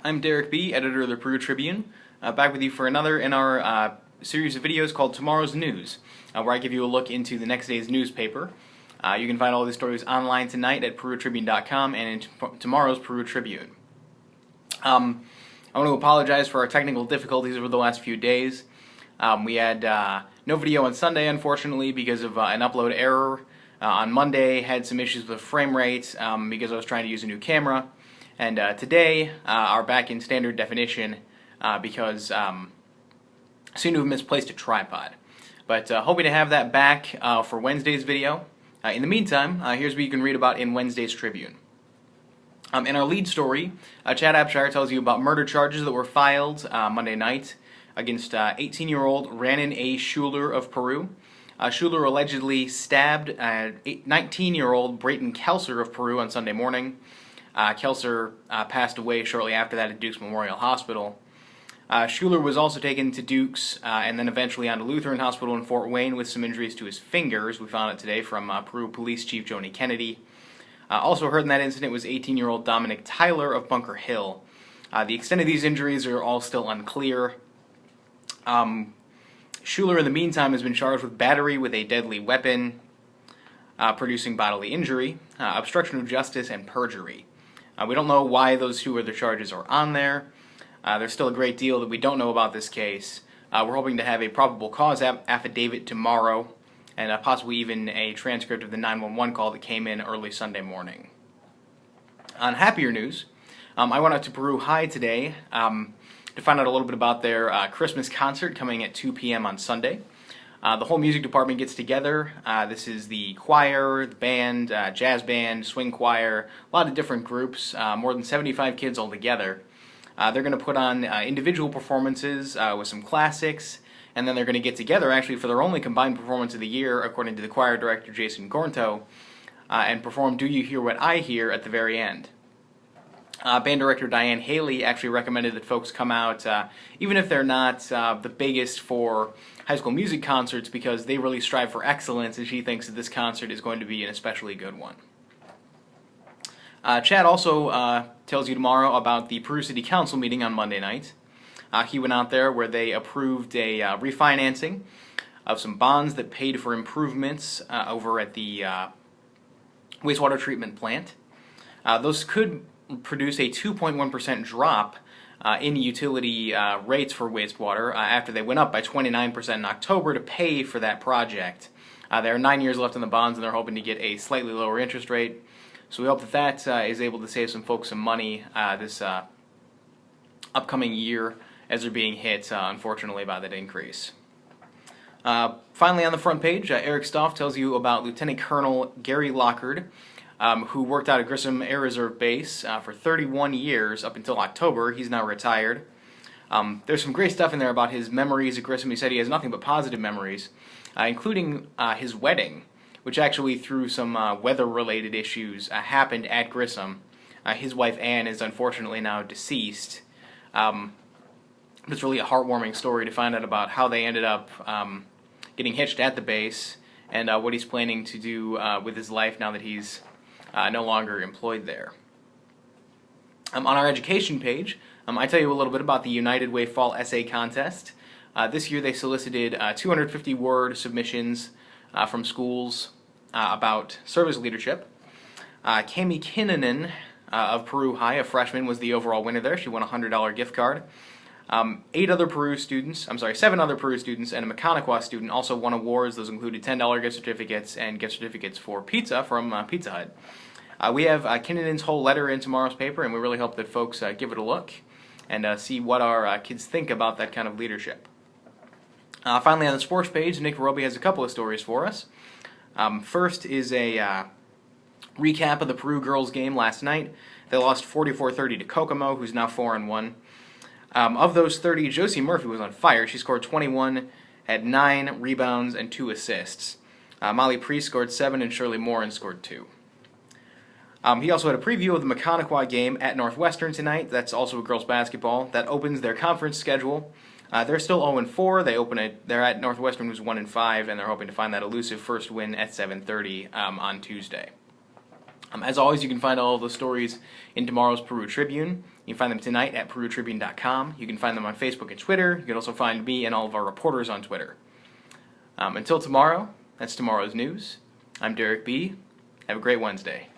I'm Derek B., editor of the Peru Tribune, back with you for another in our series of videos called Tomorrow's News, where I give you a look into the next day's newspaper. You can find all these stories online tonight at perutribune.com and in tomorrow's Peru Tribune. I want to apologize for our technical difficulties over the last few days. We had no video on Sunday, unfortunately, because of an upload error. On Monday, had some issues with frame rate because I was trying to use a new camera. And today are back in standard definition because I seem to have misplaced a tripod. But hoping to have that back for Wednesday's video. In the meantime, here's what you can read about in Wednesday's Tribune. In our lead story, Chad Abshire tells you about murder charges that were filed Monday night against 18-year-old Rannin A. Schuler of Peru. Schuler allegedly stabbed 19-year-old Brayton Kelser of Peru on Sunday morning. Kelser passed away shortly after that at Duke's Memorial Hospital. Schuler was also taken to Duke's and then eventually on to Lutheran Hospital in Fort Wayne with some injuries to his fingers. We found it today from Peru Police Chief Joni Kennedy. Also heard in that incident was 18-year-old Dominic Tyler of Bunker Hill. The extent of these injuries are all still unclear. Schuler, in the meantime, has been charged with battery with a deadly weapon, producing bodily injury, obstruction of justice, and perjury. We don't know why those two other charges are on there. There's still a great deal that we don't know about this case. We're hoping to have a probable cause affidavit tomorrow, and possibly even a transcript of the 911 call that came in early Sunday morning. On happier news, I went out to Peru High today to find out a little bit about their Christmas concert coming at 2 p.m. on Sunday. The whole music department gets together. This is the choir, the band, jazz band, swing choir, a lot of different groups, more than 75 kids altogether. They're going to put on individual performances with some classics, and then they're going to get together actually for their only combined performance of the year, according to the choir director Jason Gornto, and perform Do You Hear What I Hear at the very end. Band director Diane Haley actually recommended that folks come out, even if they're not the biggest for high school music concerts, because they really strive for excellence, and she thinks that this concert is going to be an especially good one. Chad also tells you tomorrow about the Peru City Council meeting on Monday night. He went out there where they approved a refinancing of some bonds that paid for improvements over at the wastewater treatment plant. Those could produce a 2.1% drop in utility rates for wastewater after they went up by 29% in October to pay for that project. There are 9 years left on the bonds, and they're hoping to get a slightly lower interest rate. So we hope that that is able to save some folks some money this upcoming year as they're being hit, unfortunately, by that increase. Finally, on the front page, Eric Stoff tells you about Lieutenant Colonel Gary Lockard, who worked out at Grissom Air Reserve Base for 31 years up until October. He's now retired. There's some great stuff in there about his memories at Grissom. He said he has nothing but positive memories, including his wedding, which actually, through some weather-related issues, happened at Grissom. His wife, Ann, is unfortunately now deceased. It's really a heartwarming story to find out about how they ended up getting hitched at the base and what he's planning to do with his life now that he's no longer employed there. On our education page, I tell you a little bit about the United Way Fall Essay Contest. This year they solicited 250 word submissions from schools about service leadership. Cami Kinnunen of Peru High, a freshman, was the overall winner there. She won a $100 gift card. 7 other Peru students and a Mechaniqua student also won awards. Those included $10 gift certificates and gift certificates for pizza from Pizza Hut. We have Kinnunen's whole letter in tomorrow's paper, and we really hope that folks give it a look and see what our kids think about that kind of leadership. Finally, on the sports page, Nick Roby has a couple of stories for us. First is a recap of the Peru girls game last night. They lost 44-30 to Kokomo, who's now 4-1. Of those 30, Josie Murphy was on fire. She scored 21, had 9 rebounds and 2 assists. Molly Priest scored 7, and Shirley Morin scored 2. He also had a preview of the Mechaniqua game at Northwestern tonight. That's also a girls' basketball. That opens their conference schedule. They're still 0-4. They're at Northwestern, who's 1-5, and they're hoping to find that elusive first win at 7:30 on Tuesday. As always, you can find all of those stories in tomorrow's Peru Tribune. You can find them tonight at PeruTribune.com. You can find them on Facebook and Twitter. You can also find me and all of our reporters on Twitter. Until tomorrow, that's tomorrow's news. I'm Derek B. Have a great Wednesday.